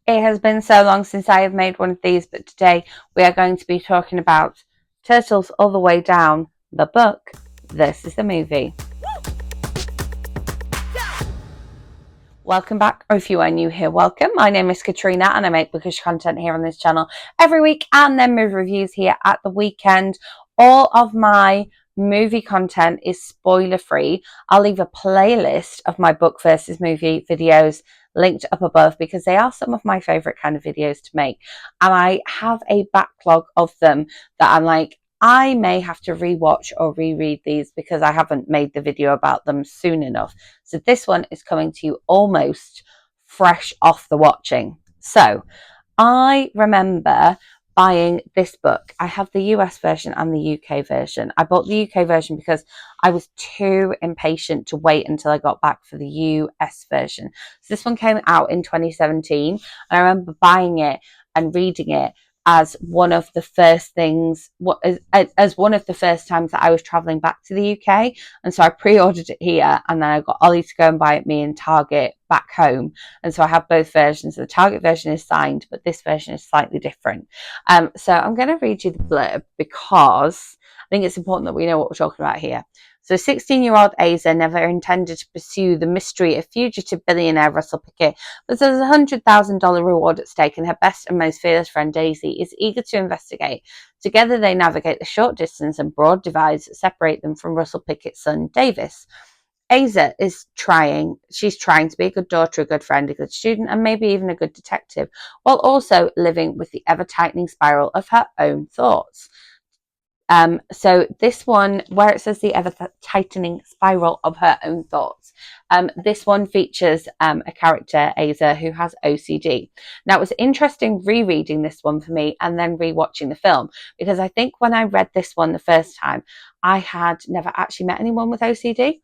It has been so long since I have made one of these, but today we are going to be talking about Turtles All the Way Down, the book versus the movie. Welcome back, or if you are new here, welcome. My name is Katrina and I make bookish content here on this channel every week and then movie reviews here at the weekend. All of my movie content is spoiler free. I'll leave a playlist of my book versus movie videos linked up above because they are some of my favorite kind of videos to make, and I have a backlog of them that I'm like, I may have to rewatch or reread these because I haven't made the video about them soon enough. So this one is coming to you almost fresh off the watching. So I remember buying this book. I have the US version and the UK version. I bought the UK version because I was too impatient to wait until I got back for the US version. So this one came out in 2017, and I remember buying it and reading it as one of the first things, as one of the first times that I was traveling back to the UK. And so I pre-ordered it here, and then I got Ollie to go and buy it me in Target back home. And so I have both versions. The Target version is signed, but this version is slightly different. So I'm going to read you the blurb because I think it's important that we know what we're talking about here. So 16-year-old Asa never intended to pursue the mystery of fugitive billionaire Russell Pickett, but there's a $100,000 reward at stake, and her best and most fearless friend Daisy is eager to investigate. Together they navigate the short distance and broad divides that separate them from Russell Pickett's son Davis. Asa is trying to be a good daughter, a good friend, a good student, and maybe even a good detective, while also living with the ever-tightening spiral of her own thoughts. So this one, where it says the ever-tightening spiral of her own thoughts, this one features a character, Asa, who has OCD. Now, it was interesting rereading this one for me and then rewatching the film, because I think when I read this one the first time, I had never actually met anyone with OCD.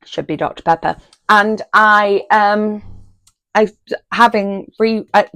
Should be Dr. Pepper. And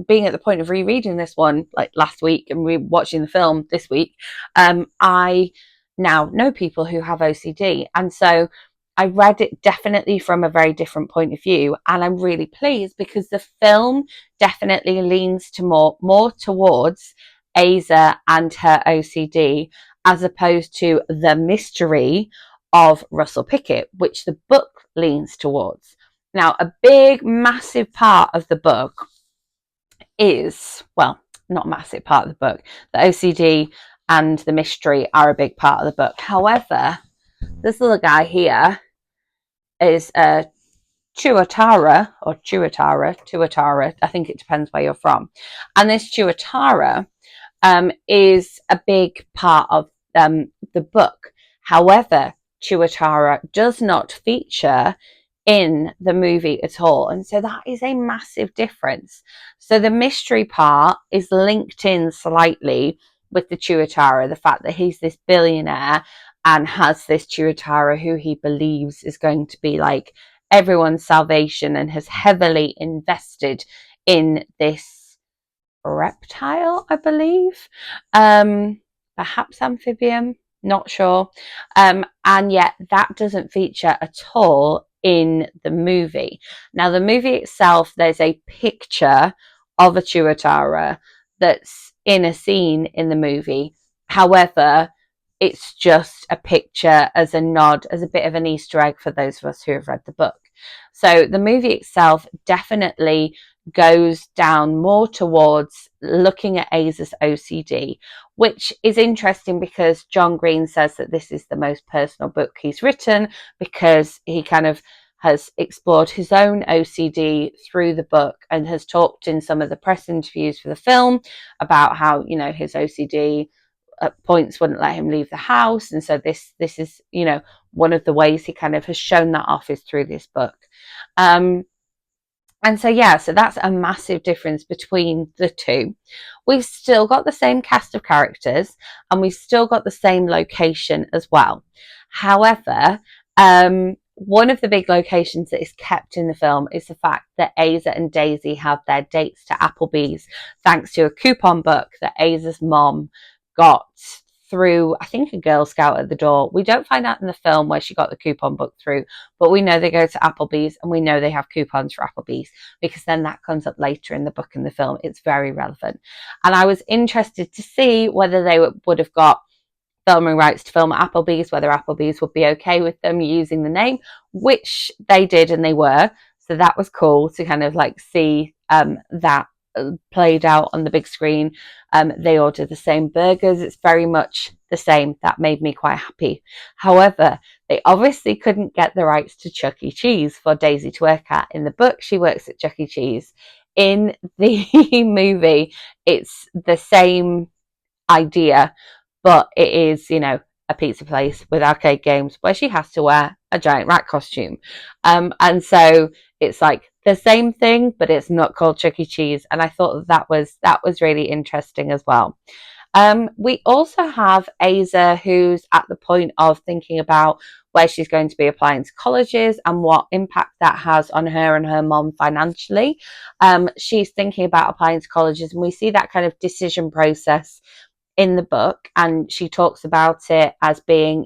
being at the point of rereading this one like last week and rewatching the film this week, I now know people who have OCD, and so I read it definitely from a very different point of view, and I'm really pleased because the film definitely leans to more towards Asa and her OCD as opposed to the mystery of Russell Pickett, which the book leans towards. Now, a big, massive part of the book is, well, not a massive part of the book. The OCD and the mystery are a big part of the book. However, this little guy here is a Tuatara, I think it depends where you're from. And this Tuatara is a big part of the book. However, Tuatara does not feature in the movie at all, and so that is a massive difference. So the mystery part is linked in slightly with the Tuatara, the fact that he's this billionaire and has this Tuatara who he believes is going to be like everyone's salvation, and has heavily invested in this reptile, I believe, perhaps amphibian, not sure, and yet that doesn't feature at all in the movie. Now, the movie itself, there's a picture of a Tuatara that's in a scene in the movie. However, it's just a picture as a nod, as a bit of an Easter egg for those of us who have read the book. So the movie itself definitely goes down more towards looking at Asa's OCD, which is interesting because John Green says that this is the most personal book he's written because he kind of has explored his own OCD through the book and has talked in some of the press interviews for the film about how, you know, his OCD at points wouldn't let him leave the house. And so this is, you know, one of the ways he kind of has shown that off is through this book. And so, yeah, so that's a massive difference between the two. We've still got the same cast of characters and we've still got the same location as well. However, one of the big locations that is kept in the film is the fact that Asa and Daisy have their dates to Applebee's thanks to a coupon book that Asa's mom got through, I think, a Girl Scout at the door. We don't find out in the film where she got the coupon book through, but we know they go to Applebee's, and we know they have coupons for Applebee's, because then that comes up later in the book and the film. It's very relevant. And I was interested to see whether they would have got filming rights to film at Applebee's, whether Applebee's would be okay with them using the name, which they did, and they were. So that was cool to kind of like see that played out on the big screen. They order the same burgers. It's very much the same. That made me quite happy. However, they obviously couldn't get the rights to Chuck E. Cheese for Daisy to work at. In the book, she works at Chuck E. Cheese. In the movie, it's the same idea, but it is, a pizza place with arcade games where she has to wear a giant rat costume. And so it's like the same thing, but it's not called Chuck E. Cheese. And I thought that was really interesting as well. We also have Aza, who's at the point of thinking about where she's going to be applying to colleges and what impact that has on her and her mom financially. She's thinking about applying to colleges, and we see that kind of decision process in the book, and she talks about it as being,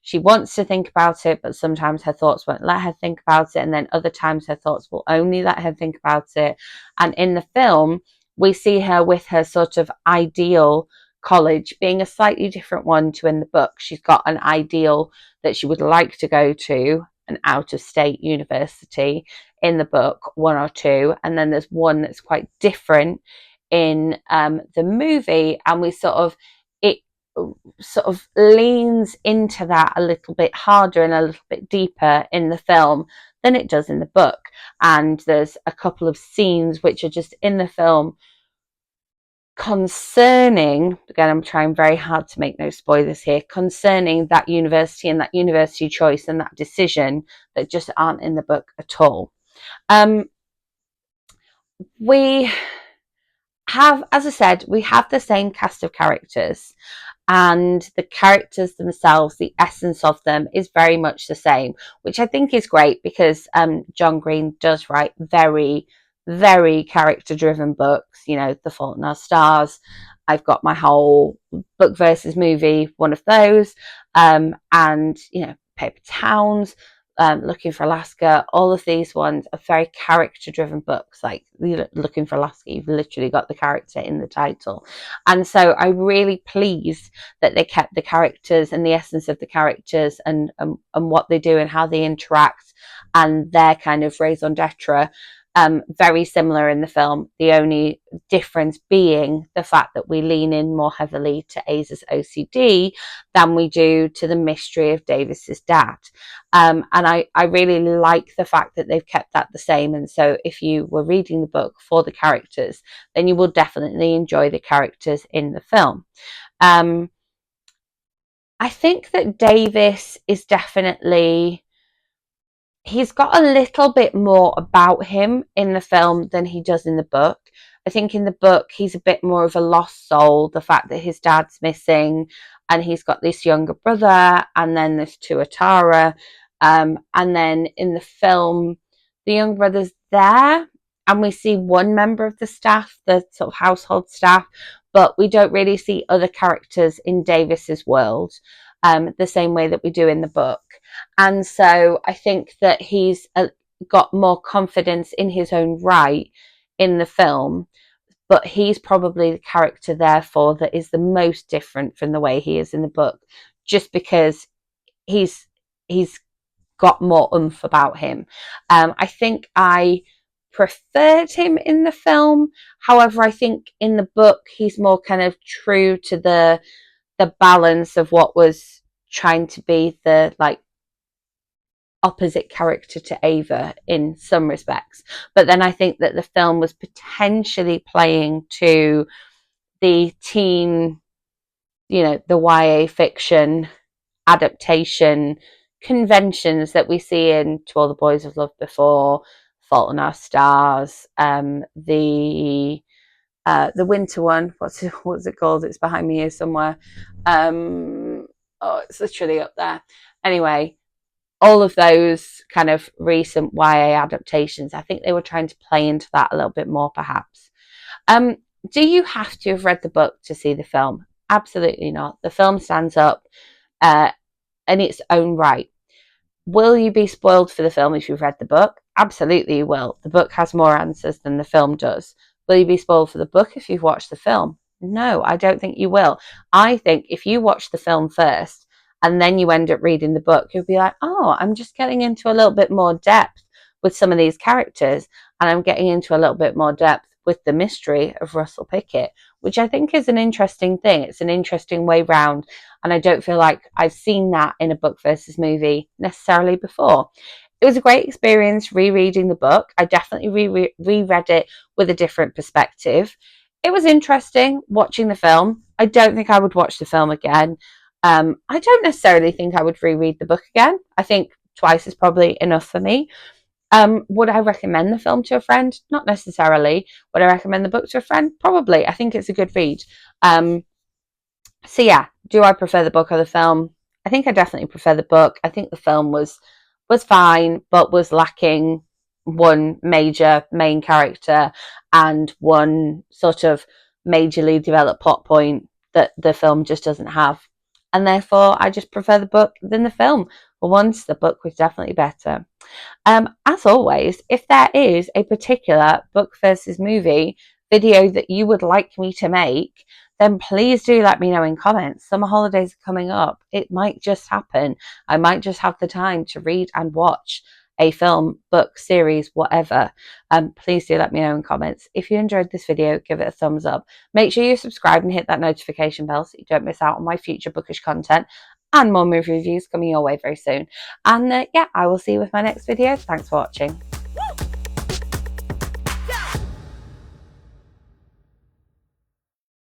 she wants to think about it, but sometimes her thoughts won't let her think about it, and then other times her thoughts will only let her think about it. And in the film, we see her with her sort of ideal college being a slightly different one to in the book. She's got an ideal that she would like to go to, an out-of-state university in the book, one or two, and then there's one that's quite different in the movie, and it sort of leans into that a little bit harder and a little bit deeper in the film than it does in the book. And there's a couple of scenes which are just in the film concerning, again, I'm trying very hard to make no spoilers here, concerning that university and that university choice and that decision that just aren't in the book at all. We have, as I said, we have the same cast of characters, and the characters themselves, the essence of them is very much the same, which I think is great, because John Green does write very, very character-driven books. The Fault in Our Stars. I've got my whole book versus movie, one of those, and Paper Towns, Looking for Alaska. All of these ones are very character-driven books. Like Looking for Alaska, you've literally got the character in the title. And so I'm really pleased that they kept the characters and the essence of the characters and what they do and how they interact and their kind of raison d'etre very similar in the film. The only difference being the fact that we lean in more heavily to Aza's OCD than we do to the mystery of Davis's dad. And I really like the fact that they've kept that the same. And so if you were reading the book for the characters, then you will definitely enjoy the characters in the film. I think that Davis is definitely... he's got a little bit more about him in the film than he does in the book. I think in the book, he's a bit more of a lost soul. The fact that his dad's missing and he's got this younger brother and then this Tuatara. And then in the film, the young brother's there and we see one member of the staff, the sort of household staff, but we don't really see other characters in Davis's world the same way that we do in the book. And so I think that he's got more confidence in his own right in the film, but he's probably the character, therefore, that is the most different from the way he is in the book, just because he's got more oomph about him. I think I preferred him in the film. However, I think in the book, he's more kind of true to the balance of what was trying to be the opposite character to Ava in some respects. But then I think that the film was potentially playing to the teen, the YA fiction adaptation conventions that we see in To All the Boys I've Loved Before, Fault in Our Stars, the winter one, what's it called? It's behind me here somewhere. It's literally up there. Anyway, all of those kind of recent YA adaptations, I think they were trying to play into that a little bit more, perhaps. Do you have to have read the book to see the film? Absolutely not. The film stands up in its own right. Will you be spoiled for the film if you've read the book? Absolutely you will. The book has more answers than the film does. Will you be spoiled for the book if you've watched the film? No, I don't think you will. I think if you watch the film first and then you end up reading the book, you'll be like, oh, I'm just getting into a little bit more depth with some of these characters, and I'm getting into a little bit more depth with the mystery of Russell Pickett, which I think is an interesting thing. It's an interesting way round, and I don't feel like I've seen that in a book versus movie necessarily before. It was a great experience rereading the book. I definitely reread it with a different perspective. It was interesting watching the film. I don't think I would watch the film again. I don't necessarily think I would reread the book again. I think twice is probably enough for me. Would I recommend the film to a friend? Not necessarily. Would I recommend the book to a friend? Probably. I think it's a good read. So yeah, do I prefer the book or the film? I think I definitely prefer the book. I think the film was fine, but was lacking one major main character and one sort of majorly developed plot point that the film just doesn't have. And therefore, I just prefer the book than the film. For once, the book was definitely better. As always, if there is a particular book versus movie video that you would like me to make, then please do let me know in comments. Summer holidays are coming up. It might just happen. I might just have the time to read and watch a film, book, series, whatever. Please do let me know in comments. If you enjoyed this video, give it a thumbs up. Make sure you subscribe and hit that notification bell so you don't miss out on my future bookish content and more movie reviews coming your way very soon. And yeah, I will see you with my next video. Thanks for watching.